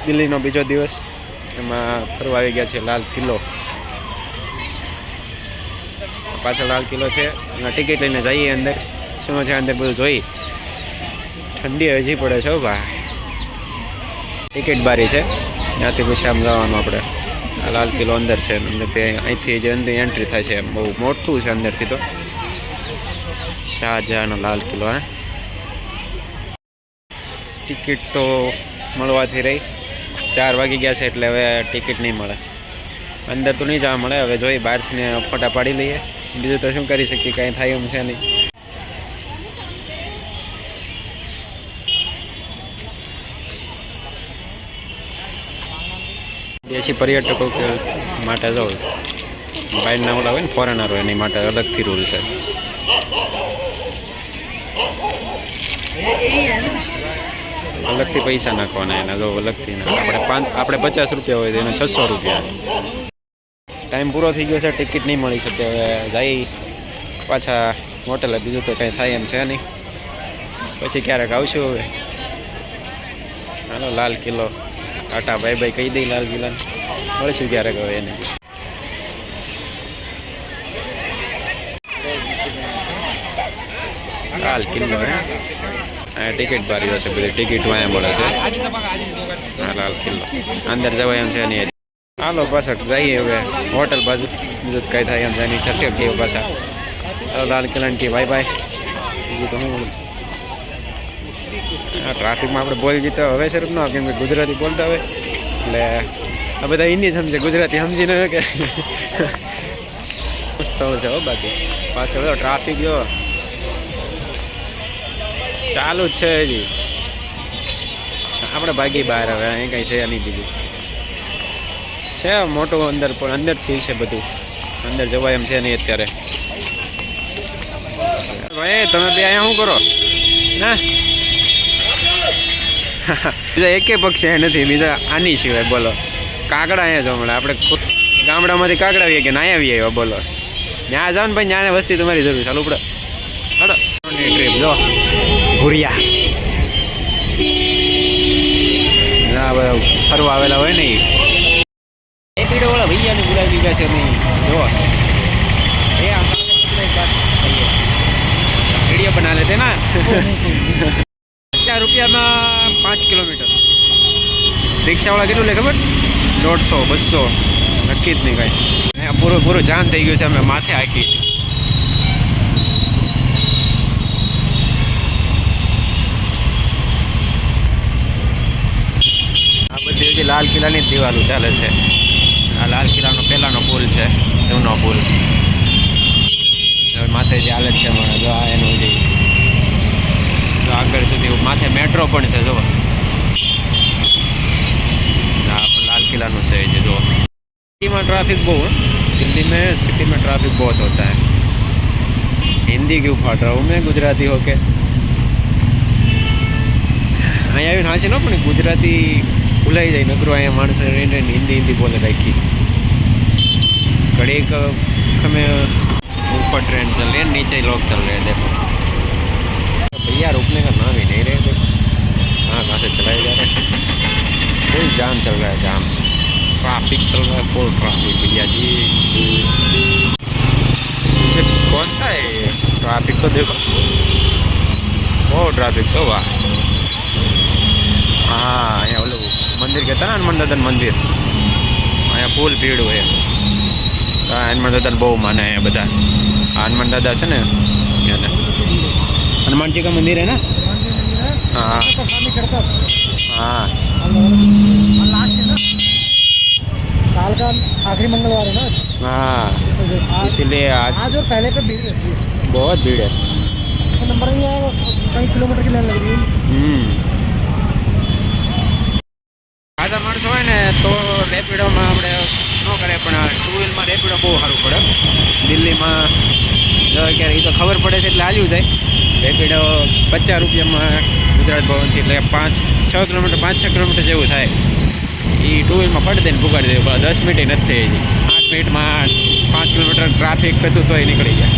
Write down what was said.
દિલ્હીનો બીજો દિવસ, એમાં ફરવા આવી ગયા છે લાલ કિલ્લો. પાછળ લાલ કિલ્લો છે, એમાં ટિકિટ લઈને જઈએ અંદર. શું છે અંદર બધું જોઈ. ઠંડી હજી પડે છે ભાઈ. ટિકિટ બારી છે, ત્યાંથી પછી આમ જવાનું આપણે. આ લાલ કિલ્લો અંદર છે, અંદર તે અહીંથી જે અંદર એન્ટ્રી થાય છે, બહુ મોટું છે અંદરથી. તો શાહજહાંનો લાલ કિલ્લો. ટિકિટ તો મળવાથી રહી. 4 વાગી ગયા છે એટલે હવે ટિકિટ નહીં મળે. અંદર તો નહીં જવા મળે. હવે જોઈએ બહારથી ફોટા પાડી લઈએ. બીજું તો શું કરી શકીએ, કાંઈ થાય એમ છે નહીં. દેશી પર્યટકો માટે જો બહારના ઓલા હોય ને ફોરેનર હોય એની માટે અલગથી રૂલ છે. અલગથી પૈસા નાખવાના એના. જો અલગથી આપણે 50 રૂપિયા હોય તો એને 600 રૂપિયા. ટાઈમ પૂરો થઈ ગયો છે, ટિકિટ નહીં મળી શકે. હવે જઈ પાછા હોટલે. બીજું તો કંઈ થાય એમ છે નહીં. પછી ક્યારેક આવશું. હવે હાલો લાલ કિલ્લો ટાટા ભાઈ ભાઈ કહી દઈ લાલ કિલ્લાને. મળીશું ક્યારેક હવે એને. લાલ કિલ્લો ટિકિટ બારી હશે બધી. ટિકિટ વાયા મળે છે. હા લાલ કિલ્લો અંદર જવાય એમ છે નહીં. હાલો પાછળ જઈએ હવે હોટલ બાજુ. બીજું કંઈ થાય એમ છે નહીં. ચર્ચા કહીએ પાછા. હાલો લાલ કિલ્લાને કે બાય બાય. બીજું તો હું ટ્રાફિકમાં આપણે બોલી જતા હવે શરૂ ન કેમ કે ગુજરાતી બોલતા હોય એટલે આ બધા હિન્દી સમજે, ગુજરાતી સમજી ન કે સ્થળ છે. હો બાકી પાછળ ટ્રાફિક જો ચાલુ જ છે હજી. આપણે ભાગી બહાર. હવે અહીં કંઈ છે નહીં. બીજું છે મોટું અંદર, પણ અંદરથી છે બધું. અંદર જવાય એમ છે નહીં અત્યારે. ભાઈ તમે બે અહીંયા શું કરો ના? બીજા એકે પક્ષી નથી બીજા આની સિવાય. બોલો કાગડા અહીંયા જો મળે. આપણે ગામડામાંથી કાગડા આવીએ કે ના આવીએ આવ્યા. બોલો ત્યાં જાઓ ને ભાઈ, ત્યાં વસ્તી તમારી જરૂર. ચાલુ પડે હાલો ટ્રીપ જો ભૂરિયા. ના ફરવા આવેલા હોય ને એ પીડો વાળા ભૈયાને બોલાવી દીધા છે નહીં. જો એ વિડીયો બના લેતે ના. 50 રૂપિયામાં 5 કિલોમીટર. રિક્ષાવાળા કેટલું લે ખબર? 150 200 નક્કી જ નહીં કાંઈ. પૂરું જામ થઈ ગયું છે. અમે માથે હાકી. આ બધી હજી લાલ કિલ્લાની જ દિવાલો ચાલે છે. આ લાલ કિલ્લાનો પહેલાનો પુલ છે, જૂનો પુલ. માથે જે હાલત છે મને જો આ એનું જે આગળ સુધી માથે મેટ્રો પણ છે. જો लाल किला नो से जो सिटी में ट्रैफिक बहुत, दिल्ली में सिटी में ट्रैफिक बहुत होता है. हिंदी क्यों फाट रहा हूँ मैं गुजराती होके. अँ हाँ से पण गुजराती भूलाई जाए. नकरो अँ माणस हिंदी हिंदी बोले राखी. घड़ी हमें ऊपर ट्रेन चल रही है, नीचे लोग चल रहे हैं. देखो भैया रुकने का नाम ही नहीं रहे. देखो हाँ कहाँ से चलाए जा रहे हैं. फुल जाम चल रहा है. जाम ट्रैफिक चल रहा है. फुल ट्रैफिक भैया जी. कौन सा है ट्रैफिक तो देखो बहुत ट्रैफिक हो. वाह हाँ अँ ओलू मंदिर कहता ना हनुमान दादा मंदिर. अँ फूल भीड़ हुए. हनुमान दादा बहुत माने है बता. हनुमान दादा से ने हनुमान जी का मंदिर है ना. हाँ हाँ साल का आखिरी मंगलवार है ना. हाँ इसीलिए आज और पहले पे भीड़ रहती है. बहुत भीड़ है. तो नंबर नहीं आएगा. कई किलोमीटर की लाइन लग रही है. ખાસા માણસો હોય ને તો રેપિડોમાં આપણે ન કરે, પણ 2 વ્હીલમાં રેપિડો બહુ સારું પડે. દિલ્હીમાં જો ક્યારે એ તો ખબર પડે છે એટલે આવ્યું જાય. રેપિડો 50 રૂપિયામાં ગુજરાત ભવનથી એટલે 5-6 કિલોમીટર 5-6 કિલોમીટર જેવું થાય. એ 2 વ્હીલમાં પડી દઈને પુગાડી દે. 10 મિનિટ નથી થઈ. 8 મિનિટમાં 5 કિલોમીટર ટ્રાફિક હતું તોય નીકળી જાય.